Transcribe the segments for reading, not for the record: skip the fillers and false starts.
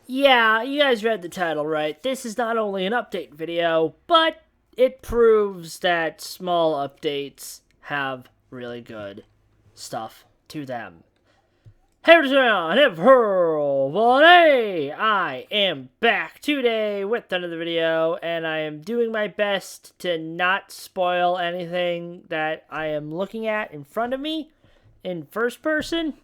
Yeah, you guys read the title right. This is not only an update video, but it proves that small updates have really good stuff to them. Hey everyone, everybody! I am back today with another video, and I am doing my best to not spoil anything that I am looking at in front of me in first person.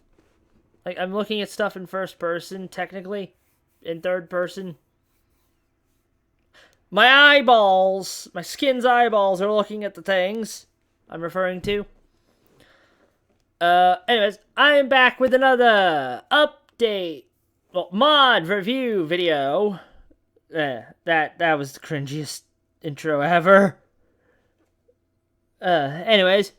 Like, I'm looking at stuff in first person, technically, in third person. My eyeballs, my skin's eyeballs are looking at the things I'm referring to. Anyways, I am back with another update, mod review video. That was the cringiest intro ever. Anyways,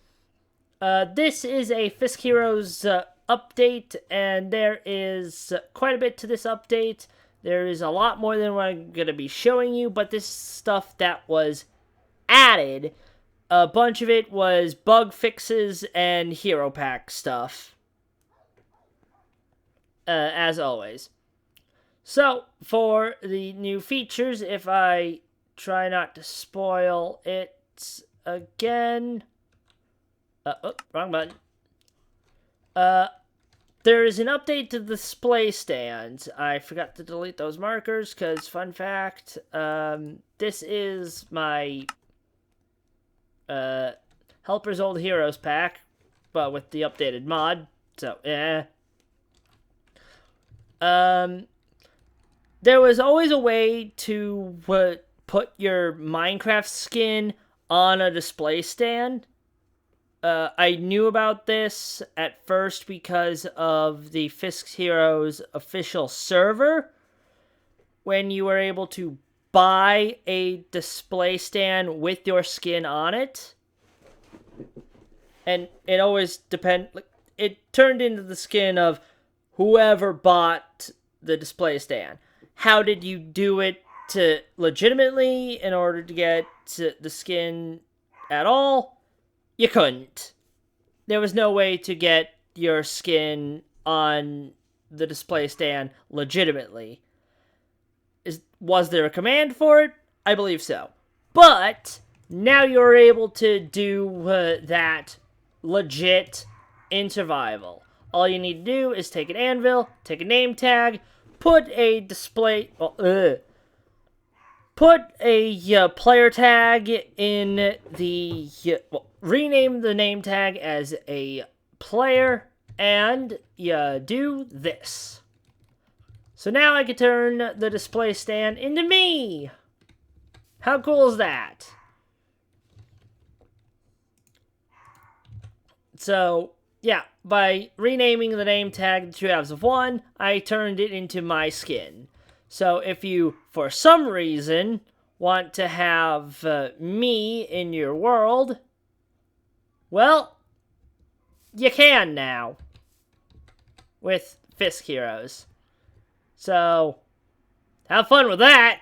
this is a Fiskheroes update, and there is quite a bit to this update. There is a lot more than what I'm going to be showing you, but this stuff that was added, a bunch of it was bug fixes and hero pack stuff. As always. So, for the new features, if I try not to spoil it again... wrong button. There is an update to the display stand. I forgot to delete those markers because, fun fact, this is my Helper's Old Heroes pack, but with the updated mod. So, there was always a way to put your Minecraft skin on a display stand. I knew about this at first because of the Fiskheroes official server, when you were able to buy a display stand with your skin on it. And it always it turned into the skin of whoever bought the display stand. How did you do it to legitimately in order to get the skin at all? You couldn't. There was no way to get your skin on the display stand legitimately. Was there a command for it? I believe so. But now you're able to do that legit in survival. All you need to do is take an anvil, take a name tag, put a display... put a player tag in the... rename the name tag as a player, and you do this. So now I can turn the display stand into me. How cool is that? So, yeah, by renaming the name tag to 2 halves of 1, I turned it into my skin. So if you, for some reason, want to have me in your world, well, you can now with Fiskheroes. So, have fun with that.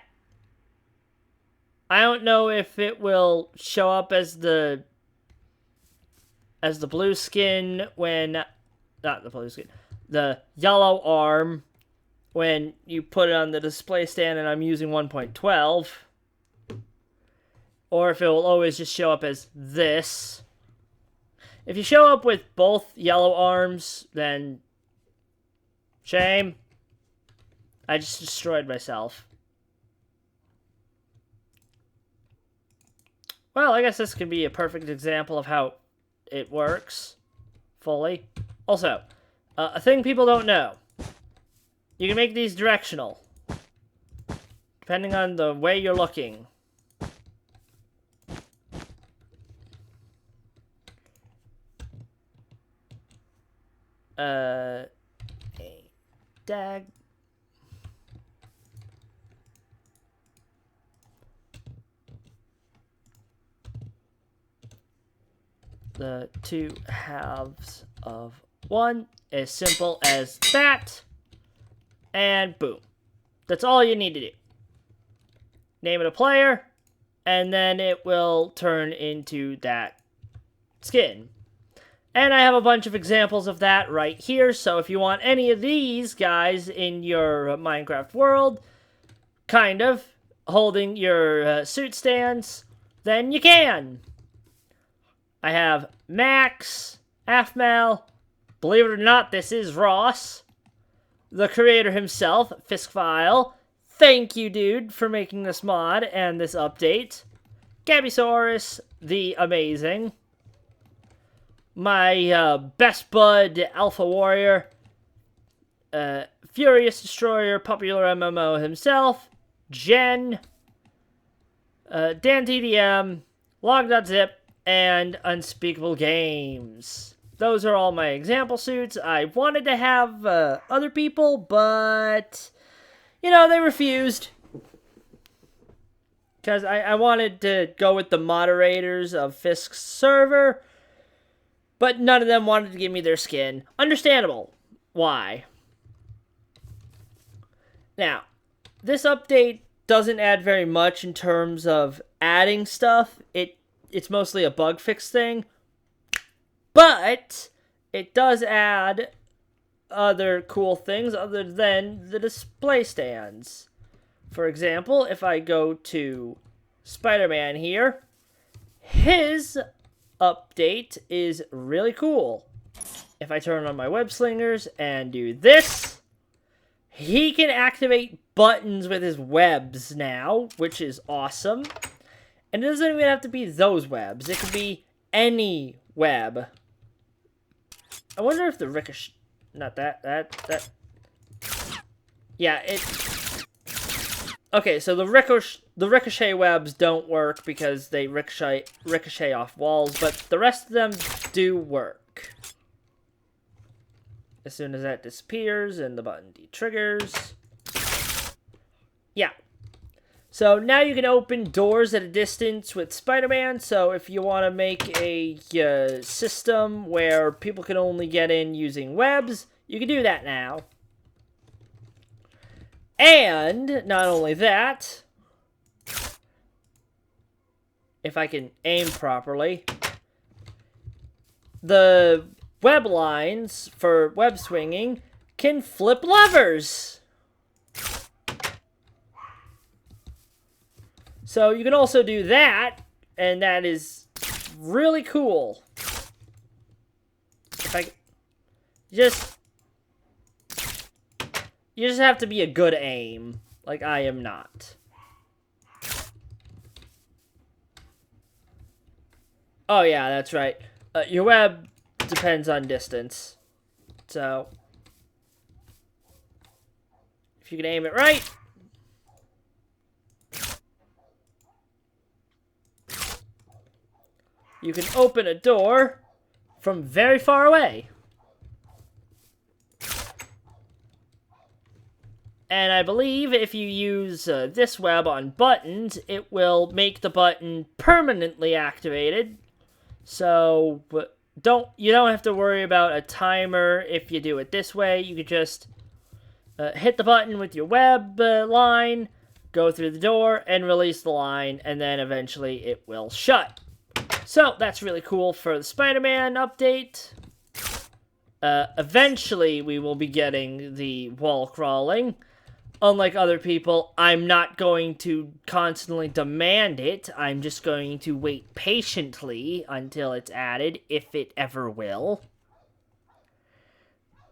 I don't know if it will show up as the blue skin when... Not the blue skin. The yellow arm when you put it on the display stand and I'm using 1.12. Or if it will always just show up as this. If you show up with both yellow arms, then shame. I just destroyed myself. Well, I guess this could be a perfect example of how it works fully. Also, a thing people don't know. You can make these directional, depending on the way you're looking. Dag. The 2 halves of 1, as simple as that, and boom. That's all you need to do. Name it a player, and then it will turn into that skin. And I have a bunch of examples of that right here, so if you want any of these guys in your Minecraft world, kind of, holding your suit stands, then you can. I have Max, Afmal, believe it or not, this is Ross, the creator himself, Fiskheroes. Thank you, dude, for making this mod and this update. Gabisaurus, the amazing. My best bud, Alpha Warrior. Furious Destroyer, popular MMO himself. Jen. Dan TDM. Log.zip. And Unspeakable Games. Those are all my example suits. I wanted to have other people, but, you know, they refused. Because I wanted to go with the moderators of Fisk's server, but none of them wanted to give me their skin. Understandable. Why? Now, this update doesn't add very much in terms of adding stuff. It's mostly a bug fix thing. But it does add other cool things other than the display stands. For example, if I go to Spider-Man here, his update is really cool. If I turn on my web slingers and do this, he can activate buttons with his webs now, which is awesome. And it doesn't even have to be those webs. It could be any web. I wonder if the ricochet... Not that. Yeah, it... Okay, so the ricochet webs don't work because they ricochet off walls, but the rest of them do work. As soon as that disappears and the button de-triggers. Yeah. So now you can open doors at a distance with Spider-Man, so if you want to make a system where people can only get in using webs, you can do that now. And, not only that, if I can aim properly, the web lines for web swinging can flip levers. So you can also do that, and that is really cool. If I you just have to be a good aim, like I am not. Oh yeah, that's right. Your web depends on distance. So, if you can aim it right, you can open a door from very far away. And I believe if you use this web on buttons, it will make the button permanently activated. So you don't have to worry about a timer if you do it this way. You could just hit the button with your web line, go through the door, and release the line, and then eventually it will shut. So that's really cool for the Spider-Man update. Eventually we will be getting the wall crawling. Unlike other people, I'm not going to constantly demand it. I'm just going to wait patiently until it's added, if it ever will.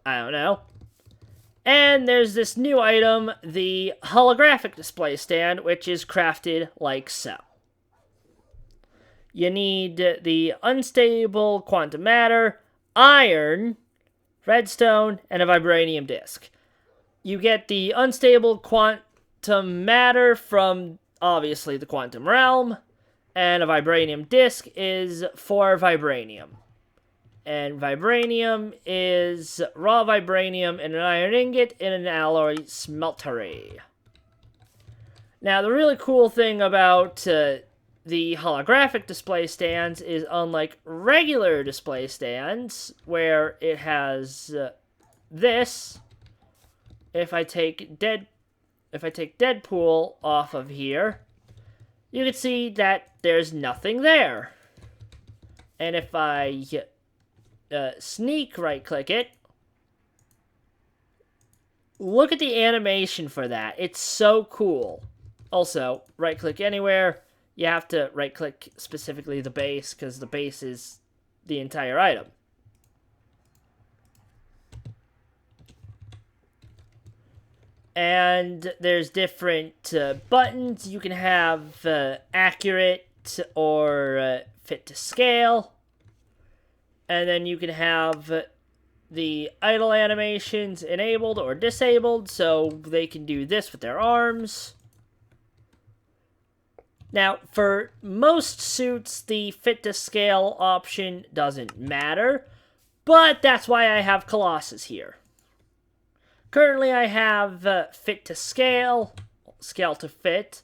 I don't know. And there's this new item, the holographic display stand, which is crafted like so. You need the unstable quantum matter, iron, redstone, and a vibranium disc. You get the unstable quantum matter from, obviously, the quantum realm, and a vibranium disc is for vibranium. And vibranium is raw vibranium in an iron ingot in an alloy smeltery. Now, the really cool thing about the holographic display stands is, unlike regular display stands, where it has this... If I take Deadpool off of here, you can see that there's nothing there. And if I sneak right-click it. Look at the animation for that. It's so cool. Also, right-click anywhere. You have to right-click specifically the base, because the base is the entire item. And there's different buttons. You can have accurate or fit to scale. And then you can have the idle animations enabled or disabled, so they can do this with their arms. Now, for most suits, the fit to scale option doesn't matter, but that's why I have Colossus here. Currently, I have fit to scale, scale to fit.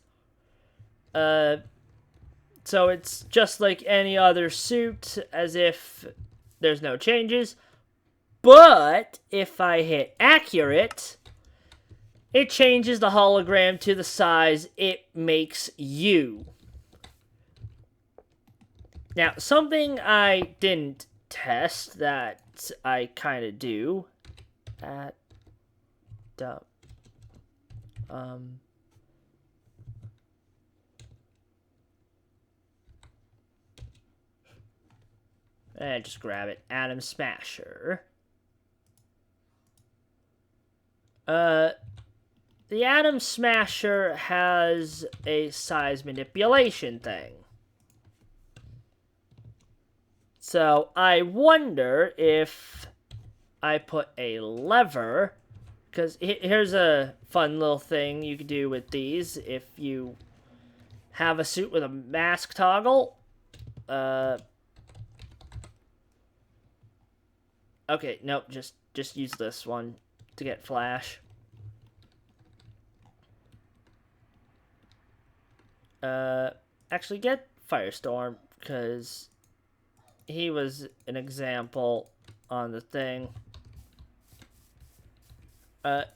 So it's just like any other suit, as if there's no changes. But if I hit accurate, it changes the hologram to the size it makes you. Now, something I didn't test that I kind of do at and just grab it. Atom Smasher. The Atom Smasher has a size manipulation thing. So I wonder if I put a lever, because here's a fun little thing you can do with these. If you have a suit with a mask toggle, okay, nope, just use this one to get flash. Actually get Firestorm, because he was an example on the thing.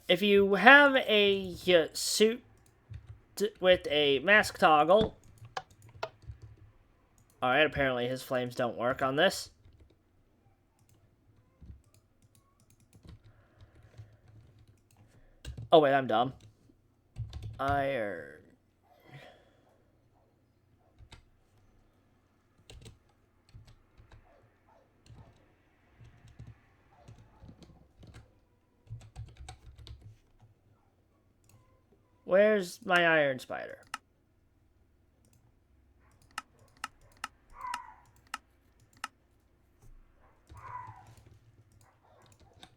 If you have a suit with a mask toggle, alright, apparently his flames don't work on this. Oh wait, I'm dumb. Iron. Where's my Iron Spider?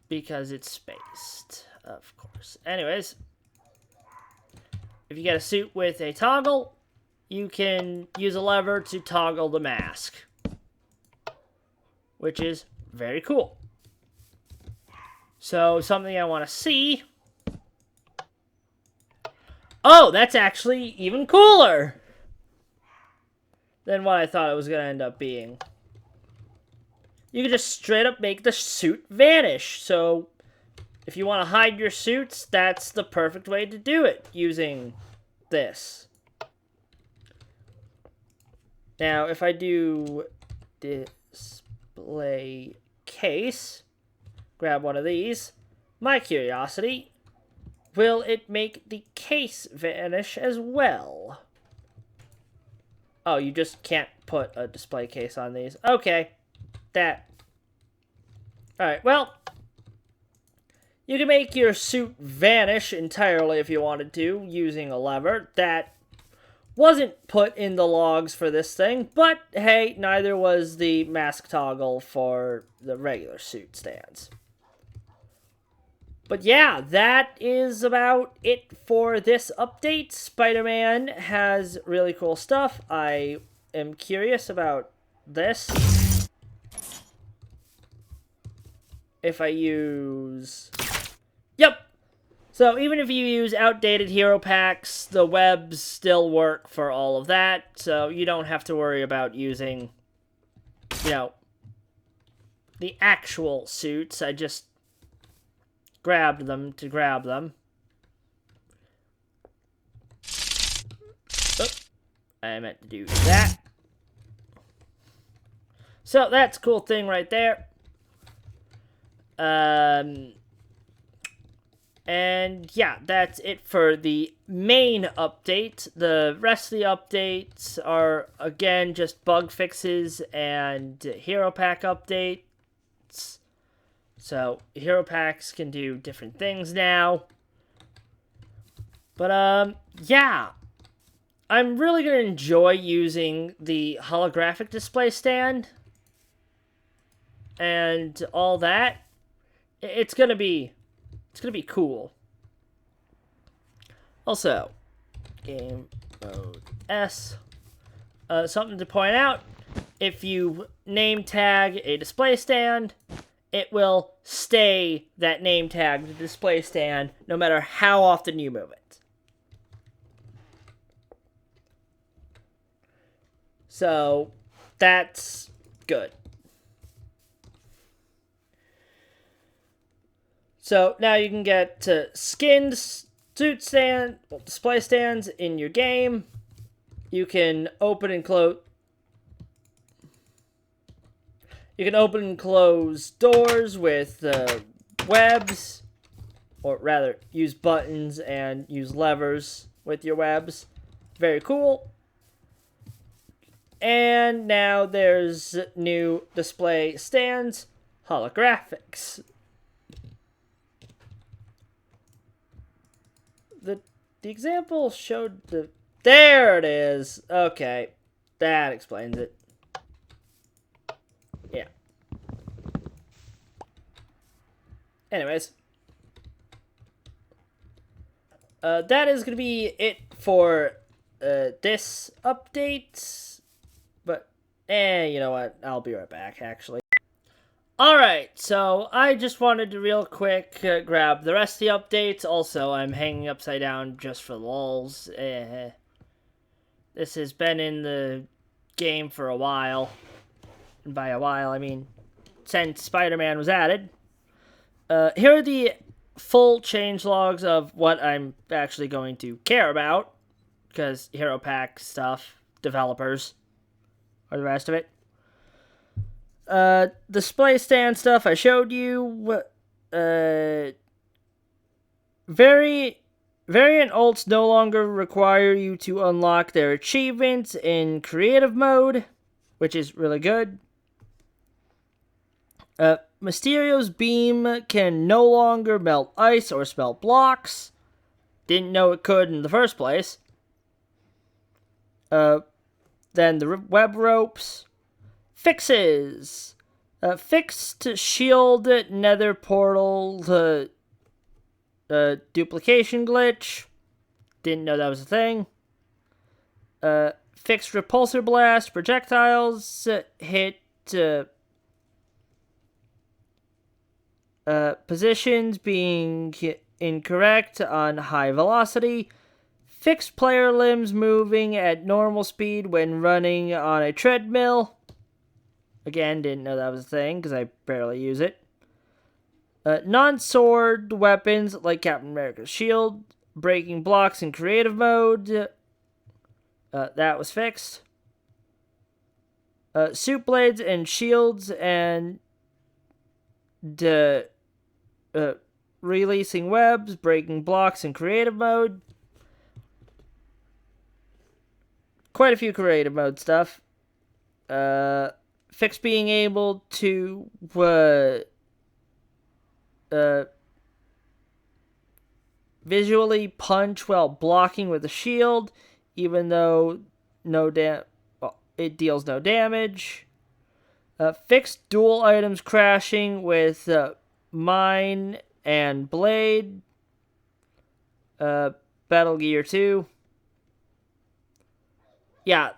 Because it's spaced, of course. Anyways, if you get a suit with a toggle, you can use a lever to toggle the mask, which is very cool. So, something I want to see. Oh, that's actually even cooler than what I thought it was going to end up being. You can just straight up make the suit vanish. So, if you want to hide your suits, that's the perfect way to do it, using this. Now, if I do display case, grab one of these, my curiosity, will it make the case vanish as well? Oh, you just can't put a display case on these. Okay. That. Alright, well, you can make your suit vanish entirely if you wanted to, using a lever. That wasn't put in the logs for this thing, but hey, neither was the mask toggle for the regular suit stands. But yeah, that is about it for this update. Spider-Man has really cool stuff. I am curious about this. If I use... Yep! So even if you use outdated hero packs, the webs still work for all of that. So you don't have to worry about using, you know, the actual suits. I just grabbed them to grab them. Oh, I meant to do that. So that's a cool thing right there. And yeah, that's it for the main update. The rest of the updates are, again, just bug fixes and hero pack updates. So, hero packs can do different things now. But, yeah. I'm really going to enjoy using the holographic display stand and all that. It's going to be cool. Also, game mode S. Something to point out, if you name tag a display stand, it will stay that name tag, the display stand, no matter how often you move it. So, that's good. So, now you can get skinned suit stand, display stands in your game. You can open and close doors with webs, or rather, use buttons and use levers with your webs. Very cool. And now there's new display stands, holographics. The example showed the... There it is! Okay, that explains it. Yeah. Anyways. That is going to be it for this update. But, you know what? I'll be right back, actually. Alright, so I just wanted to real quick grab the rest of the updates. Also, I'm hanging upside down just for lulz. This has been in the game for a while. And by a while, I mean since Spider-Man was added. Here are the full changelogs of what I'm actually going to care about. Because Hero Pack stuff, developers, or the rest of it. Display stand stuff I showed you. Variant ults no longer require you to unlock their achievements in creative mode, which is really good. Mysterio's beam can no longer melt ice or smelt blocks. Didn't know it could in the first place. Then the web ropes. Fixes. Fixed shield nether portal duplication glitch. Didn't know that was a thing. Fixed repulsor blast. Projectiles hit positions being incorrect on high velocity. Fixed player limbs moving at normal speed when running on a treadmill. Again, didn't know that was a thing because I barely use it. Non-sword weapons like Captain America's shield. Breaking blocks in creative mode. That was fixed. Suit blades and shields and releasing webs. Breaking blocks in creative mode. Quite a few creative mode stuff. Fix being able to visually punch while blocking with a shield, even though it deals no damage. Fixed dual items crashing with mine and blade. Battle Gear 2. Yeah,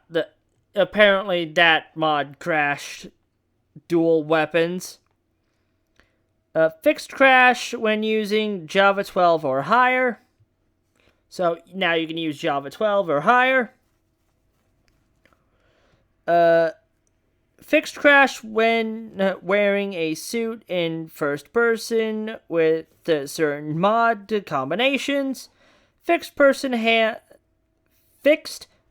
apparently that mod crashed dual weapons. Fixed crash when using Java 12 or higher. So now you can use Java 12 or higher. Fixed crash when wearing a suit in first person with certain mod combinations. Fixed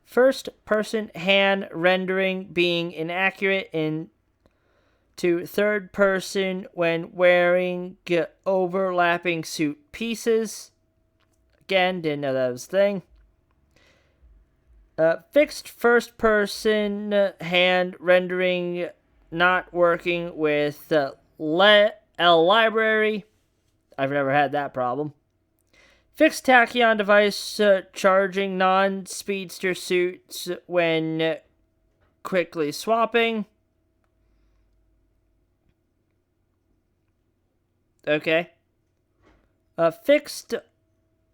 first person hand rendering being inaccurate in to third person when wearing overlapping suit pieces. Again, didn't know that was a thing. Fixed first person hand rendering not working with L library. I've never had that problem. Fixed tachyon device charging non-speedster suits when quickly swapping. Okay. Fixed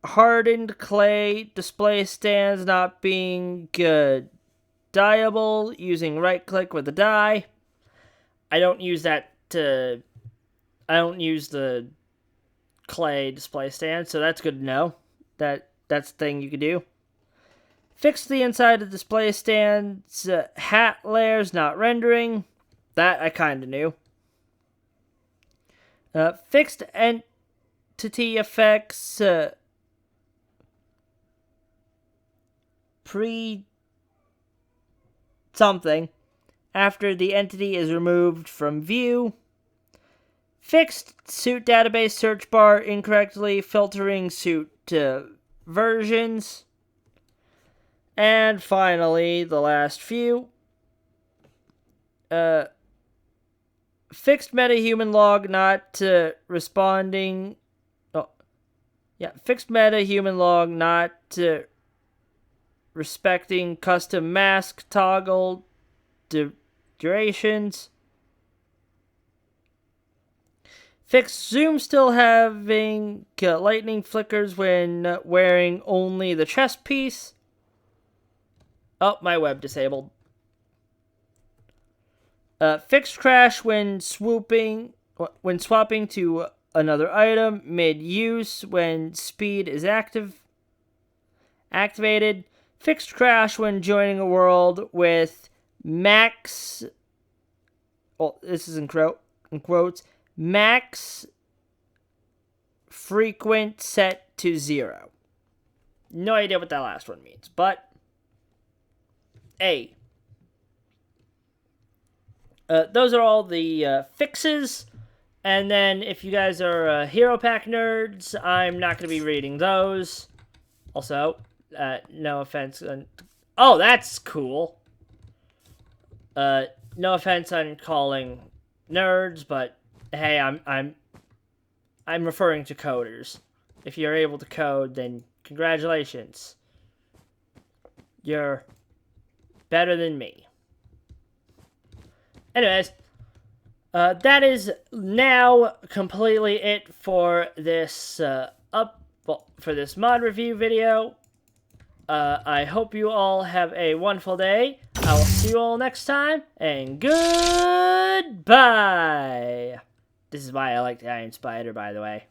hardened clay display stands not being dyeable using right click with the dye. I don't use that to... I don't use the clay display stand, so that's good to know. That's the thing you can do. Fix the inside of display stand's hat layers not rendering. That I kind of knew. Fixed entity effects pre something after the entity is removed from view. Fixed suit database search bar incorrectly filtering suit versions. And finally, the last few. Fixed meta-human log not responding. Oh, yeah. Fixed meta-human log not respecting custom mask toggle durations. Fixed zoom still having lightning flickers when wearing only the chest piece. Oh, my web disabled. Fixed crash when swapping to another item mid-use when speed is activated. Fixed crash when joining a world with max... Oh, this is in quotes. Max frequent set to 0. No idea what that last one means, but... A. Those are all the fixes. And then if you guys are Hero Pack nerds, I'm not going to be reading those. Also, no offense. Oh, that's cool. No offense on calling nerds, but hey, I'm referring to coders. If you're able to code, then congratulations. You're better than me. Anyways, that is now completely it for this for this mod review video. I hope you all have a wonderful day. I will see you all next time, and goodbye. This is why I like the Iron Spider, by the way.